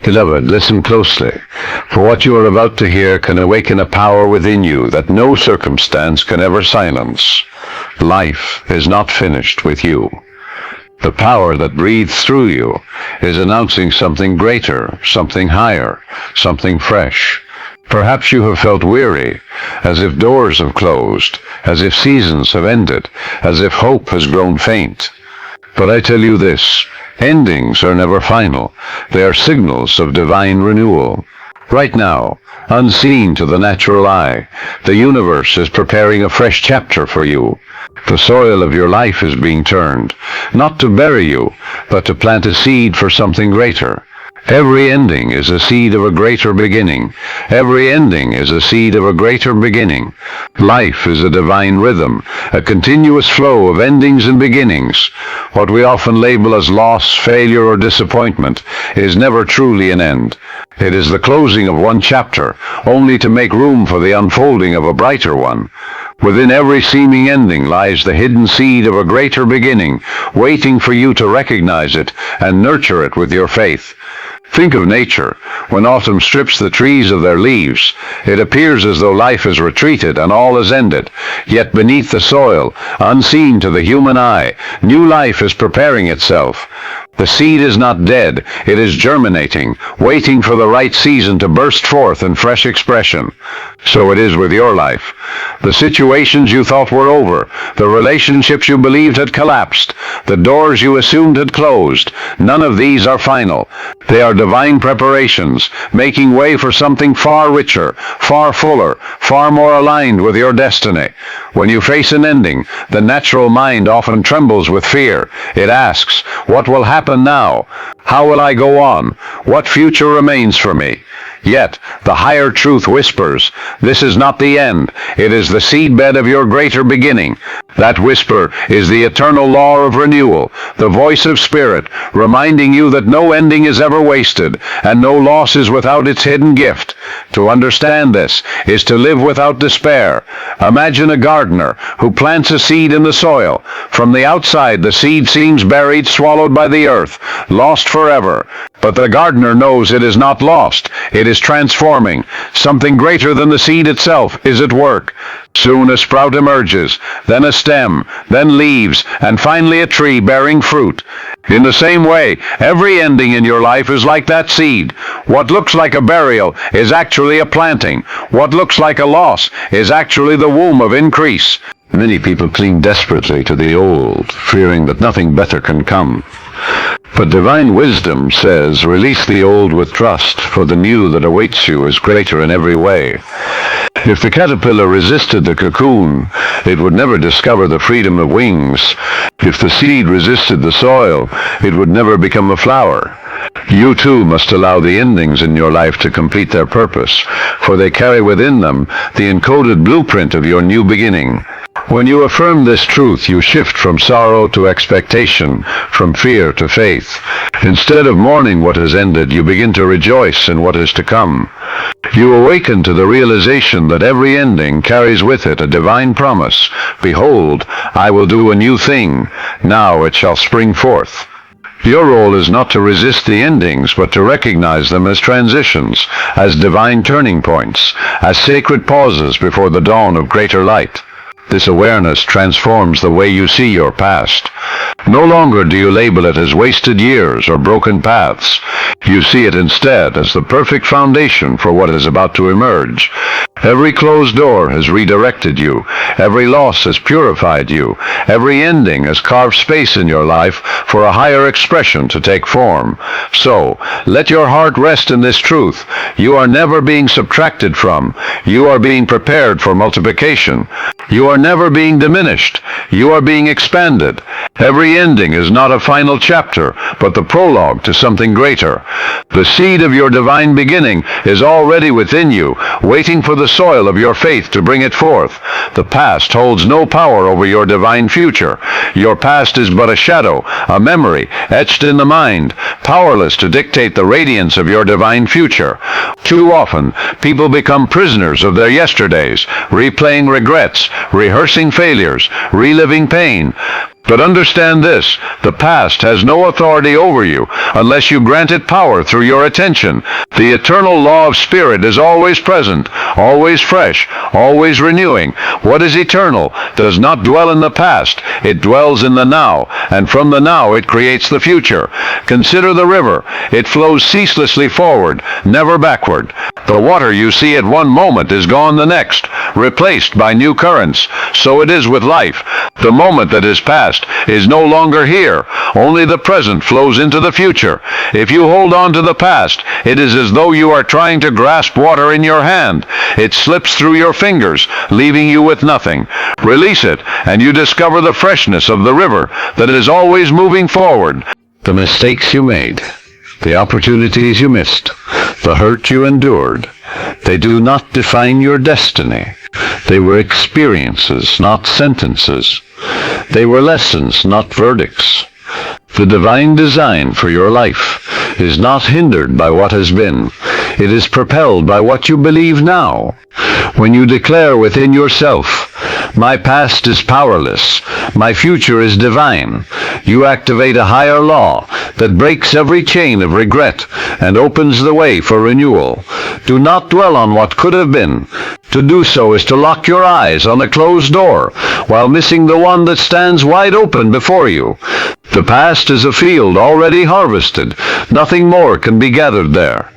Beloved, listen closely, for what you are about to hear can awaken a power within you that no circumstance can ever silence. Life is not finished with you. The power that breathes through you is announcing something greater, something higher, something fresh. Perhaps you have felt weary, as if doors have closed, as if seasons have ended, as if hope has grown faint. But I tell you this, endings are never final. They are signals of divine renewal. Right now, unseen to the natural eye, the universe is preparing a fresh chapter for you. The soil of your life is being turned, not to bury you, but to plant a seed for something greater. Every ending is a seed of a greater beginning. Every ending is a seed of a greater beginning. Life is a divine rhythm, a continuous flow of endings and beginnings. What we often label as loss, failure, or disappointment is never truly an end. It is the closing of one chapter, only to make room for the unfolding of a brighter one. Within every seeming ending lies the hidden seed of a greater beginning, waiting for you to recognize it and nurture it with your faith. Think of nature. When autumn strips the trees of their leaves, it appears as though life has retreated and all is ended. Yet beneath the soil, unseen to the human eye, new life is preparing itself. The seed is not dead, it is germinating, waiting for the right season to burst forth in fresh expression. So it is with your life. The situations you thought were over, the relationships you believed had collapsed, the doors you assumed had closed, none of these are final. They are divine preparations, making way for something far richer, far fuller, far more aligned with your destiny. When you face an ending, the natural mind often trembles with fear. It asks, what will happen now? How will I go on? What future remains for me? Yet, the higher truth whispers, this is not the end. It is the seedbed of your greater beginning. That whisper is the eternal law of renewal, the voice of spirit, reminding you that no ending is ever wasted, and no loss is without its hidden gift. To understand this is to live without despair. Imagine a gardener who plants a seed in the soil. From the outside, the seed seems buried, swallowed by the earth, lost forever. But the gardener knows it is not lost. It is transforming. Something greater than the seed itself is at work. Soon a sprout emerges, then a stem, then leaves, and finally a tree bearing fruit. In the same way, every ending in your life is like that seed. What looks like a burial is actually a planting. What looks like a loss is actually the womb of increase. Many people cling desperately to the old, fearing that nothing better can come. But divine wisdom says, release the old with trust, for the new that awaits you is greater in every way. If the caterpillar resisted the cocoon, it would never discover the freedom of wings. If the seed resisted the soil, it would never become a flower. You too must allow the endings in your life to complete their purpose, for they carry within them the encoded blueprint of your new beginning. When you affirm this truth, you shift from sorrow to expectation, from fear to faith. Instead of mourning what has ended, you begin to rejoice in what is to come. You awaken to the realization that every ending carries with it a divine promise. Behold, I will do a new thing. Now it shall spring forth. Your role is not to resist the endings, but to recognize them as transitions, as divine turning points, as sacred pauses before the dawn of greater light. This awareness transforms the way you see your past. No longer do you label it as wasted years or broken paths. You see it instead as the perfect foundation for what is about to emerge. Every closed door has redirected you. Every loss has purified you. Every ending has carved space in your life for a higher expression to take form. So, let your heart rest in this truth. You are never being subtracted from. You are being prepared for multiplication. You are never being diminished. You are being expanded. Every ending is not a final chapter, but the prologue to something greater. The seed of your divine beginning is already within you, waiting for the soil of your faith to bring it forth. The past holds no power over your divine future. Your past is but a shadow, a memory, etched in the mind, powerless to dictate the radiance of your divine future. Too often, people become prisoners of their yesterdays, replaying regrets, rehearsing failures, reliving pain. But understand this, the past has no authority over you unless you grant it power through your attention. The eternal law of spirit is always present, always fresh, always renewing. What is eternal does not dwell in the past, it dwells in the now, and from the now it creates the future. Consider the river. It flows ceaselessly forward, never backward. The water you see at one moment is gone the next, replaced by new currents. So it is with life. The moment that is past is no longer here. Only the present flows into the future. If you hold on to the past, it is as though you are trying to grasp water in your hand. It slips through your fingers, leaving you with nothing. Release it, and you discover the freshness of the river that is always moving forward. The mistakes you made, the opportunities you missed, the hurt you endured, they do not define your destiny. They were experiences, not sentences. They were lessons, not verdicts. The divine design for your life is not hindered by what has been. It is propelled by what you believe now. When you declare within yourself, "My past is powerless, my future is divine," you activate a higher law that breaks every chain of regret and opens the way for renewal. Do not dwell on what could have been. To do so is to lock your eyes on a closed door while missing the one that stands wide open before you. The past is a field already harvested. Nothing more can be gathered there.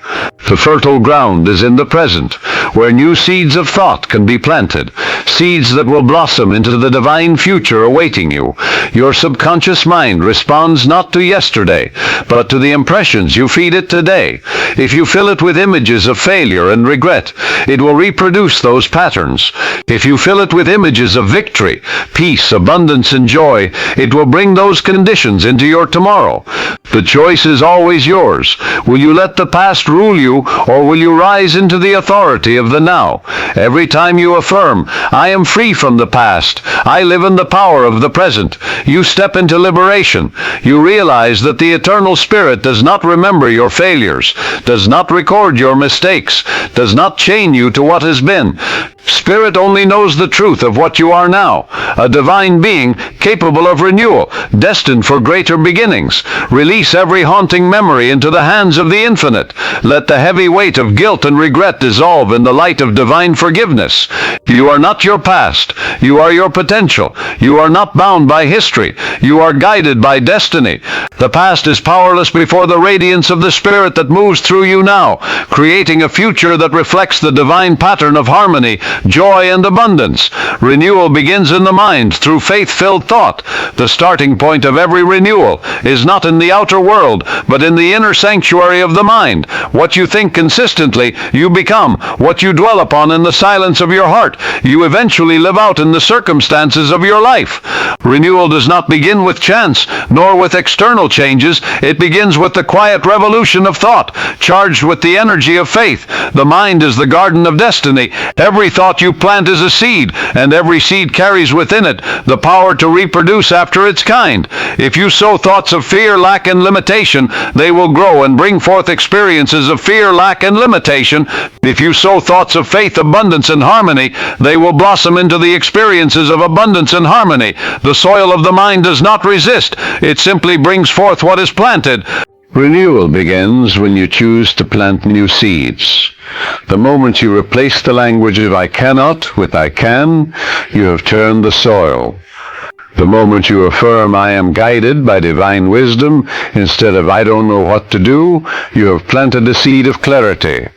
The fertile ground is in the present, where new seeds of thought can be planted, seeds that will blossom into the divine future awaiting you. Your subconscious mind responds not to yesterday, but to the impressions you feed it today. If you fill it with images of failure and regret, it will reproduce those patterns. If you fill it with images of victory, peace, abundance, and joy, it will bring those conditions into your tomorrow. The choice is always yours. Will you let the past rule you, or will you rise into the authority of the now? Every time you affirm, "I am free from the past, I live in the power of the present," you step into liberation. You realize that the eternal spirit does not remember your failures, does not record your mistakes, does not chain you to what has been. Spirit only knows the truth of what you are now, a divine being capable of renewal, destined for greater beginnings. Release every haunting memory into the hands of the infinite. Let the heavy weight of guilt and regret dissolve in the light of divine forgiveness. You are not your past. You are your potential. You are not bound by history. You are guided by destiny. The past is powerless before the radiance of the Spirit that moves through you now, creating a future that reflects the divine pattern of harmony, joy, and abundance. Renewal begins in the mind through faith-filled thought. The starting point of every renewal is not in the outer world, but in the inner sanctuary of the mind. What you think consistently, you become. What you dwell upon in the silence of your heart, you eventually live out in the circumstances of your life. Renewal does not begin with chance, nor with external changes. It begins with the quiet revolution of thought, charged with the energy of faith. The mind is the garden of destiny. Every thought you plant is a seed, and every seed carries within it the power to reproduce after its kind. If you sow thoughts of fear, lack, and limitation, they will grow and bring forth experiences of fear, lack, and limitation. If you sow thoughts of faith, abundance, and harmony, they will blossom into the experiences of abundance and harmony. The soil of the mind does not resist. It simply brings forth what is planted. Renewal begins when you choose to plant new seeds. The moment you replace the language of "I cannot" with "I can," you have turned the soil. The moment you affirm "I am guided by divine wisdom" instead of "I don't know what to do," you have planted a seed of clarity.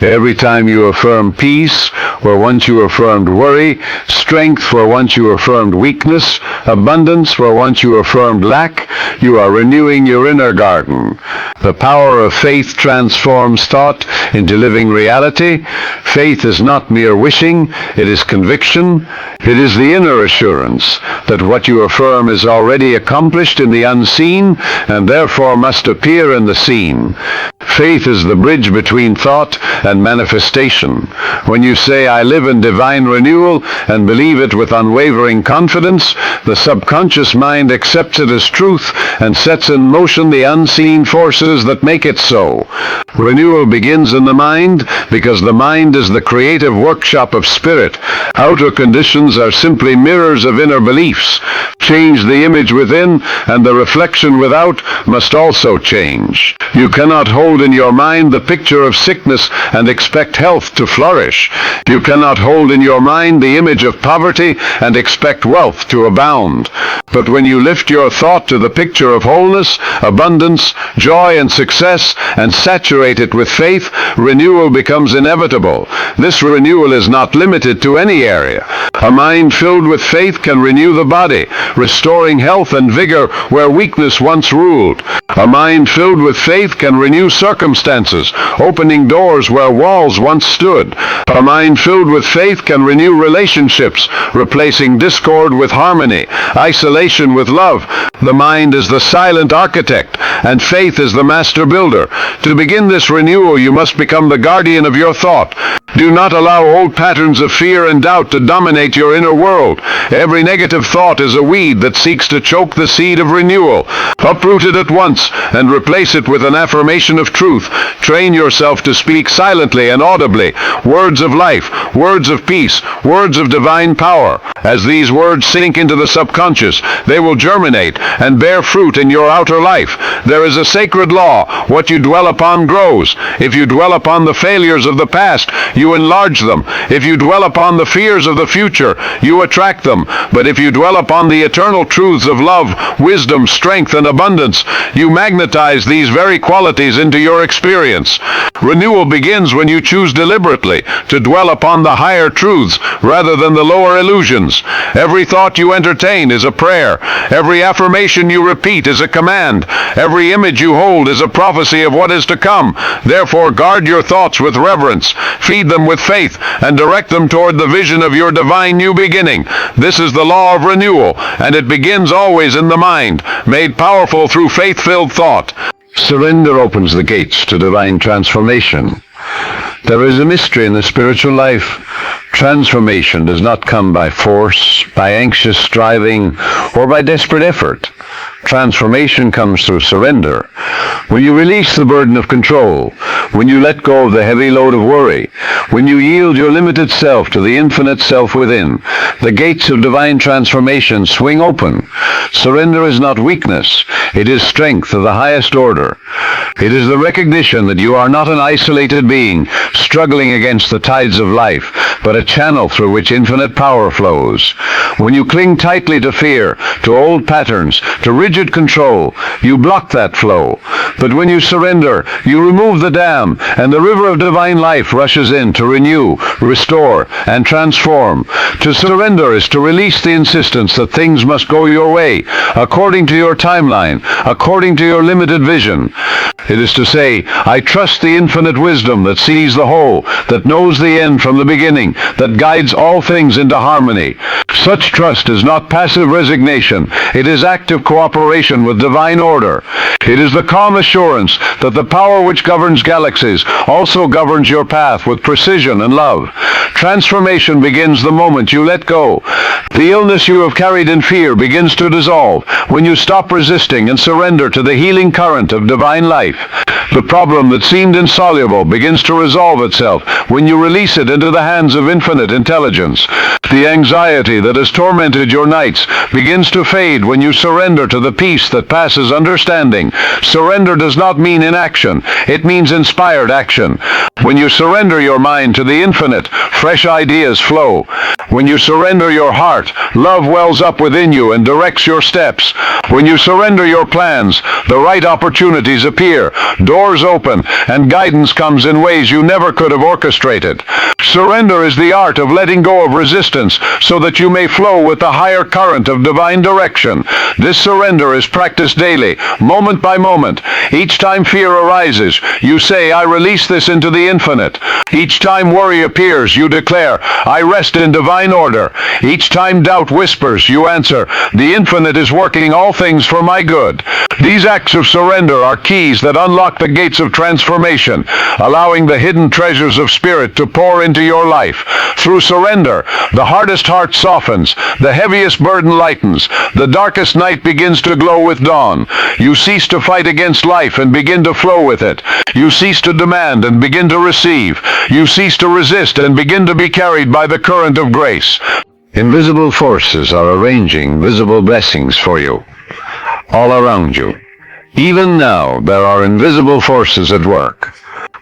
Every time you affirm peace, where once you affirmed worry, strength where once you affirmed weakness, abundance where once you affirmed lack, you are renewing your inner garden. The power of faith transforms thought into living reality. Faith is not mere wishing, it is conviction. It is the inner assurance that what you affirm is already accomplished in the unseen and therefore must appear in the seen. Faith is the bridge between thought and manifestation. When you say "I live in divine renewal" and believe it with unwavering confidence, the subconscious mind accepts it as truth and sets in motion the unseen forces that make it so. Renewal begins in the mind, because the mind is the creative workshop of spirit. Outer conditions are simply mirrors of inner beliefs. Change the image within, and the reflection without must also change. You cannot hold in your mind the picture of sickness and expect health to flourish. You cannot hold in your mind the image of poverty and expect wealth to abound. But when you lift your thought to the picture of wholeness, abundance, joy, and success, and saturate it with faith, renewal becomes inevitable. This renewal is not limited to any area. A mind filled with faith can renew the body, restoring health and vigor where weakness once ruled. A mind filled with faith can renew circumstances, opening doors where walls once stood. A mind filled with faith can renew relationships, replacing discord with harmony, isolation with love. The mind is the silent architect, and faith is the master builder. To begin this renewal, you must become the guardian of your thought. Do not allow old patterns of fear and doubt to dominate your inner world. Every negative thought is a weed that seeks to choke the seed of renewal. Uproot it at once and replace it with an affirmation of truth. Train yourself to speak silently and audibly words of life, words of peace, words of divine power. As these words sink into the subconscious, they will germinate and bear fruit in your outer life. There is a sacred law. What you dwell upon grows. If you dwell upon the failures of the past, you enlarge them. If you dwell upon the fears of the future, you attract them. But if you dwell upon the eternal truths of love, wisdom, strength, and abundance, you magnetize these very qualities into your experience. Renewal begins when you choose deliberately to dwell upon the higher truths rather than the lower illusions. Every thought you entertain is a prayer. Every affirmation you repeat is a command. Every image you hold is a prophecy of what is to come. Therefore, guard your thoughts with reverence, feed them with faith, and direct them toward the vision of your divine new beginning. This is the law of renewal, and it begins always in the mind, made powerful through faith-filled thought. Surrender opens the gates to divine transformation. There is a mystery in the spiritual life. Transformation does not come by force, by anxious striving, or by desperate effort. Transformation comes through surrender. When you release the burden of control, when you let go of the heavy load of worry, when you yield your limited self to the infinite self within, the gates of divine transformation swing open. Surrender is not weakness. It is strength of the highest order. It is the recognition that you are not an isolated being struggling against the tides of life, but a channel through which infinite power flows. When you cling tightly to fear, to old patterns, to rigid control, you block that flow. But when you surrender, you remove the dam, and the river of divine life rushes in to renew, restore, and transform. To surrender is to release the insistence that things must go your way, according to your timeline, according to your limited vision. It is to say, I trust the infinite wisdom that sees the whole, that knows the end from the beginning, that guides all things into harmony. Such trust is not passive resignation. It is active cooperation with divine order. It is the calm assurance that the power which governs galaxies also governs your path with precision and love. Transformation begins the moment you let go. The illness you have carried in fear begins to dissolve when you stop resisting and surrender to the healing current of divine life. The problem that seemed insoluble begins to resolve itself when you release it into the hands of infinite intelligence. The anxiety that has tormented your nights begins to fade when you surrender to the peace that passes understanding. Surrender does not mean inaction. It means inspired action. When you surrender your mind to the infinite, fresh ideas flow. When you surrender your heart, love wells up within you and directs your steps. When you surrender your plans, the right opportunities appear, doors open, and guidance comes in ways you never could have orchestrated. Surrender is the art of letting go of resistance so that you may flow with the higher current of divine direction. This surrender is practiced daily, moment by moment. Each time fear arises, you say, I release this into the infinite. Each time worry appears, you declare, I rest in divine order. Each time doubt whispers, you answer, the infinite is working all things for my good. These acts of surrender are keys that unlock the gates of transformation, allowing the hidden treasures of spirit to pour into your life. Through surrender, the hardest hearts soften. softens, the heaviest burden lightens, the darkest night begins to glow with dawn. You cease to fight against life and begin to flow with it. You cease to demand and begin to receive. You cease to resist and begin to be carried by the current of grace. Invisible forces are arranging visible blessings for you, all around you. Even now, there are invisible forces at work.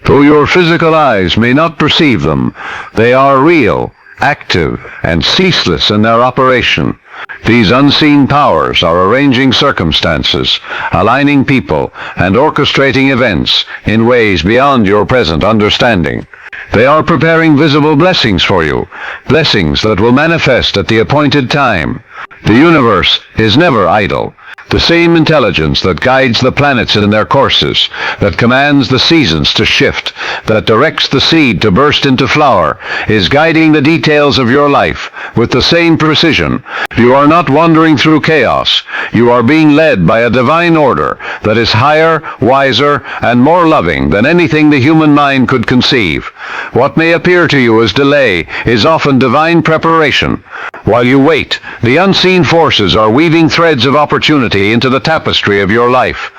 Though your physical eyes may not perceive them, they are real, active, and ceaseless in their operation. These unseen powers are arranging circumstances, aligning people, and orchestrating events in ways beyond your present understanding. They are preparing visible blessings for you, blessings that will manifest at the appointed time. The universe is never idle. The same intelligence that guides the planets in their courses, that commands the seasons to shift, that directs the seed to burst into flower, is guiding the details of your life with the same precision. You are not wandering through chaos. You are being led by a divine order that is higher, wiser, and more loving than anything the human mind could conceive. What may appear to you as delay is often divine preparation. While you wait, the unseen forces are weaving threads of opportunity into the tapestry of your life.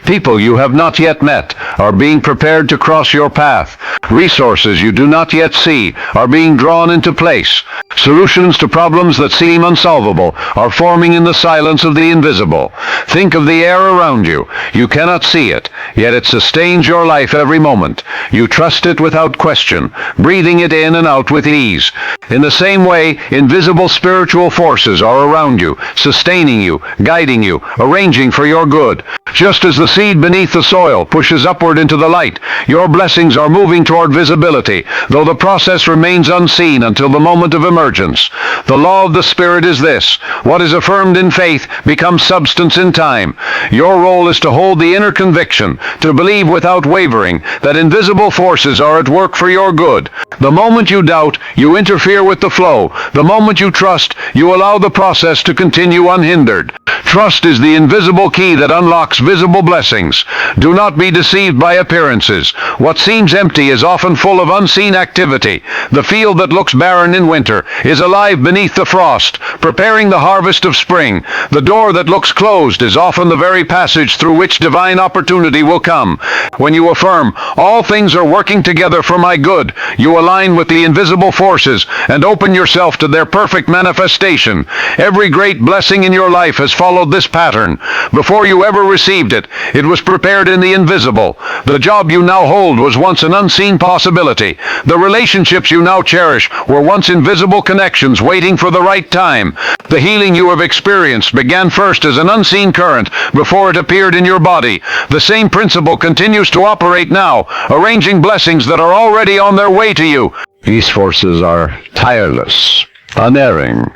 People you have not yet met are being prepared to cross your path. Resources you do not yet see are being drawn into place. Solutions to problems that seem unsolvable are forming in the silence of the invisible. Think of the air around you. You cannot see it, yet it sustains your life every moment. You trust it without question, breathing it in and out with ease. In the same way, invisible spiritual forces are around you, sustaining you, guiding you, arranging for your good. Just as the seed beneath the soil pushes upward into the light, your blessings are moving toward visibility, though the process remains unseen until the moment of emergence. The law of the Spirit is this: what is affirmed in faith becomes substance in time. Your role is to hold the inner conviction, to believe without wavering that invisible forces are at work for your good. The moment you doubt, you interfere with the flow. The moment you trust, you allow the process to continue unhindered. Trust is the invisible key that unlocks visible blessings. Do not be deceived by appearances. What seems empty is often full of unseen activity. The field that looks barren in winter is alive beneath the frost, preparing the harvest of spring. The door that looks closed is often the very passage through which divine opportunity will come. When you affirm, "All things are working together for my good," you align with the invisible forces and open yourself to their perfect manifestation. Every great blessing in your life has followed this pattern. Before you ever received it, it was prepared in the invisible. The job you now hold was once an unseen possibility. The relationships you now cherish were once invisible connections waiting for the right time. The healing you have experienced began first as an unseen current before it appeared in your body. The same principle continues to operate now, arranging blessings that are already on their way to you. These forces are tireless, unerring,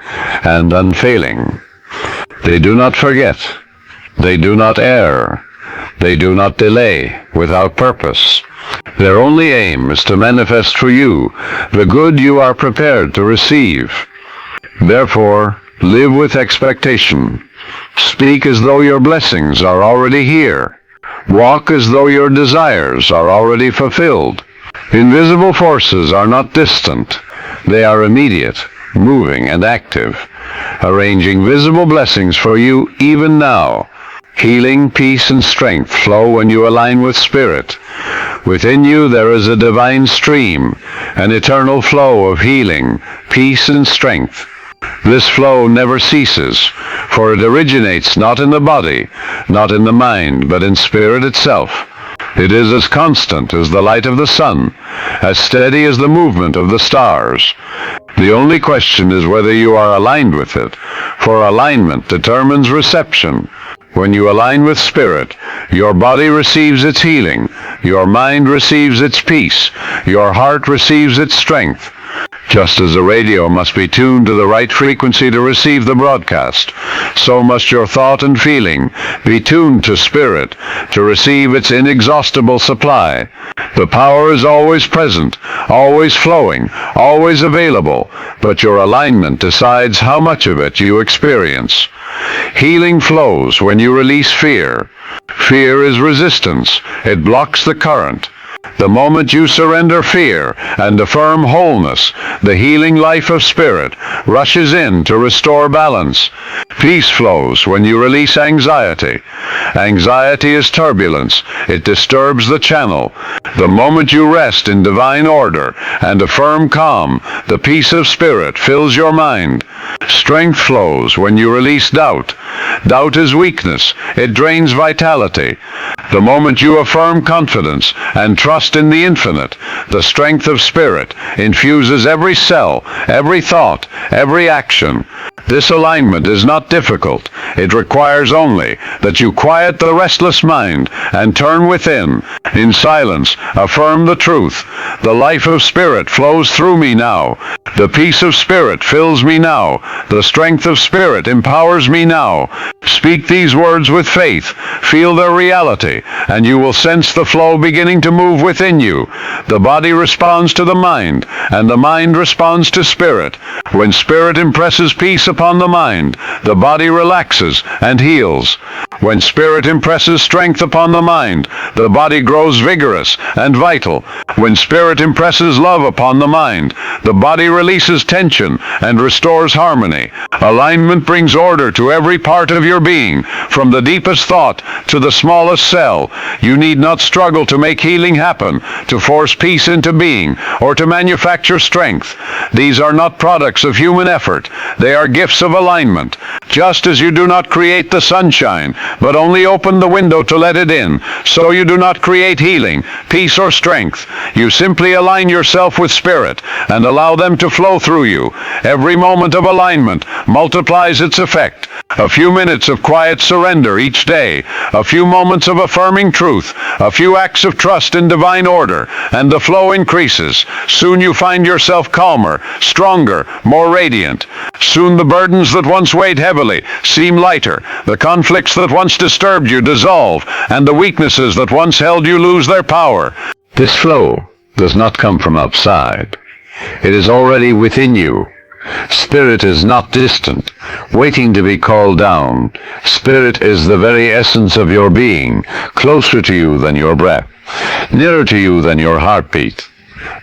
and unfailing. They do not forget. They do not err. They do not delay without purpose. Their only aim is to manifest for you the good you are prepared to receive. Therefore, live with expectation. Speak as though your blessings are already here. Walk as though your desires are already fulfilled. Invisible forces are not distant. They are immediate, moving, and active, arranging visible blessings for you even now. Healing, peace, and strength flow when you align with Spirit. Within you there is a divine stream, an eternal flow of healing, peace, and strength. This flow never ceases, for it originates not in the body, not in the mind, but in Spirit itself. It is as constant as the light of the sun, as steady as the movement of the stars. The only question is whether you are aligned with it, for alignment determines reception. When you align with Spirit, your body receives its healing, your mind receives its peace, your heart receives its strength. Just as a radio must be tuned to the right frequency to receive the broadcast, so must your thought and feeling be tuned to Spirit to receive its inexhaustible supply. The power is always present, always flowing, always available, but your alignment decides how much of it you experience. Healing flows when you release fear. Fear is resistance. It blocks the current. The moment you surrender fear and affirm wholeness, the healing life of spirit rushes in to restore balance. Peace flows when you release anxiety. Anxiety is turbulence. It disturbs the channel. The moment you rest in divine order and affirm calm, the peace of spirit fills your mind. Strength flows when you release doubt. Doubt is weakness. It drains vitality. The moment you affirm confidence and trust in the infinite, the strength of spirit infuses every cell, every thought, every action. This alignment is not difficult. It requires only that you quiet the restless mind and turn within. In silence, affirm the truth. The life of spirit flows through me now. The peace of spirit fills me now. The strength of spirit empowers me now. Speak these words with faith. Feel their reality, and you will sense the flow beginning to move within you. The body responds to the mind, and the mind responds to spirit. When spirit impresses peace upon the mind, the body relaxes and heals. When spirit impresses strength upon the mind, the body grows vigorous and vital. When spirit impresses love upon the mind, the body releases tension and restores harmony. Alignment brings order to every part of your being, from the deepest thought to the smallest cell. You need not struggle to make healing happen, to force peace into being, or to manufacture strength. These are not products of human effort. They are gifts of alignment. Just as you do not create the sunshine, but only open the window to let it in, so you do not create healing, peace, or strength. You simply align yourself with spirit and allow them to flow through you. Every moment of alignment multiplies its effect. A few minutes of quiet surrender each day, a few moments of affirming truth, a few acts of trust in divine order, and the flow increases. Soon you find yourself calmer, stronger, more radiant. Soon the burdens that once weighed heavily seem lighter, the conflicts that once disturbed you dissolve, and the weaknesses that once held you lose their power. This flow does not come from outside. It is already within you. Spirit is not distant, waiting to be called down. Spirit is the very essence of your being, closer to you than your breath, nearer to you than your heartbeat.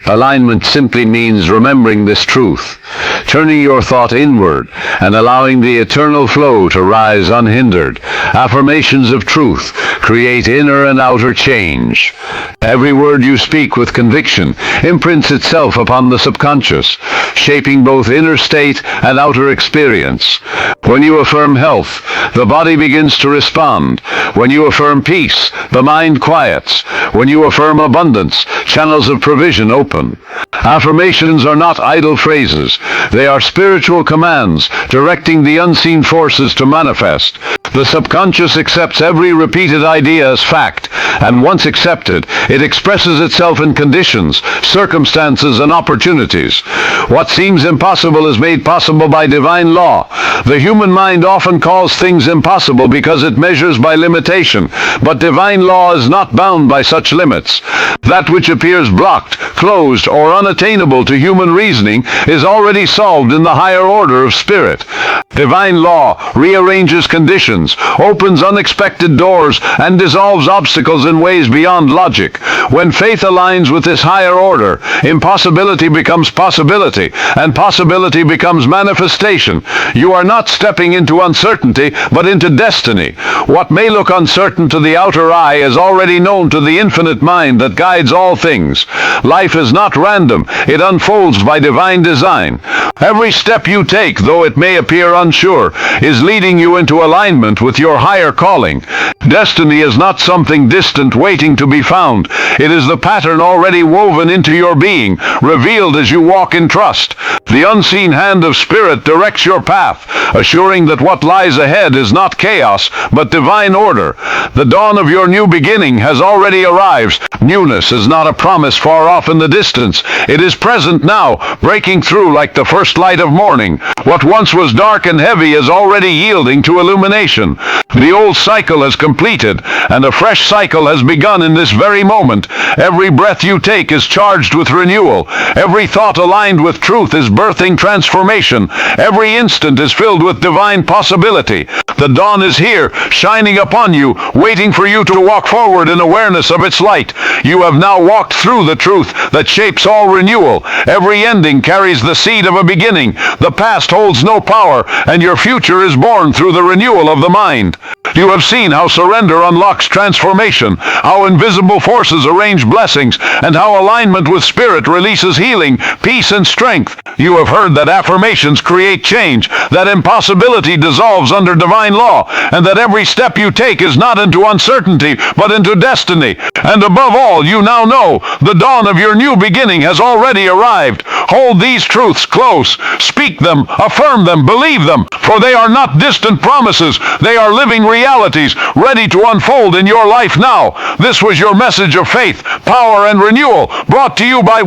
Alignment simply means remembering this truth, turning your thought inward and allowing the eternal flow to rise unhindered. Affirmations of truth create inner and outer change. Every word you speak with conviction imprints itself upon the subconscious, shaping both inner state and outer experience. When you affirm health, the body begins to respond. When you affirm peace, the mind quiets. When you affirm abundance, channels of provision open. Affirmations are not idle phrases. They are spiritual commands directing the unseen forces to manifest. The subconscious accepts every repeated idea as fact, and once accepted, it expresses itself in conditions, circumstances, and opportunities. What seems impossible is made possible by divine law. The human mind often calls things impossible because it measures by limitation, but divine law is not bound by such limits. That which appears blocked, closed, or unattainable to human reasoning is already solved in the higher order of spirit. Divine law rearranges conditions, opens unexpected doors, and dissolves obstacles in ways beyond logic. When faith aligns with this higher order, impossibility becomes possibility, and possibility becomes manifestation. You are not stepping into uncertainty, but into destiny. What may look uncertain to the outer eye is already known to the infinite mind that guides all things. Life is not random. It unfolds by divine design. Every step you take, though it may appear unsure, is leading you into alignment with your higher calling. Destiny is not something distant waiting to be found. It is the pattern already woven into your being, revealed as you walk in trust. The unseen hand of spirit directs your path, assuring that what lies ahead is not chaos, but divine order. The dawn of your new beginning has already arrived. Newness is not a promise far off in the distance. It is present now, breaking through like the first light of morning. What once was dark and heavy is already yielding to illumination. transformation. The old cycle has completed, and a fresh cycle has begun in this very moment. Every breath you take is charged with renewal. Every thought aligned with truth is birthing transformation. Every instant is filled with divine possibility. The dawn is here, shining upon you, waiting for you to walk forward in awareness of its light. You have now walked through the truth that shapes all renewal. Every ending carries the seed of a beginning. The past holds no power, and your future is born through the renewal of the mind. You have seen how surrender unlocks transformation, how invisible forces arrange blessings, and how alignment with spirit releases healing, peace, and strength. You have heard that affirmations create change, that impossibility dissolves under divine law, and that every step you take is not into uncertainty, but into destiny. And above all, you now know the dawn of your new beginning has already arrived. Hold these truths close. Speak them, affirm them, believe them, for they are not distant promises. They are living realities ready to unfold in your life now. This was your message of faith, power, and renewal, brought to you by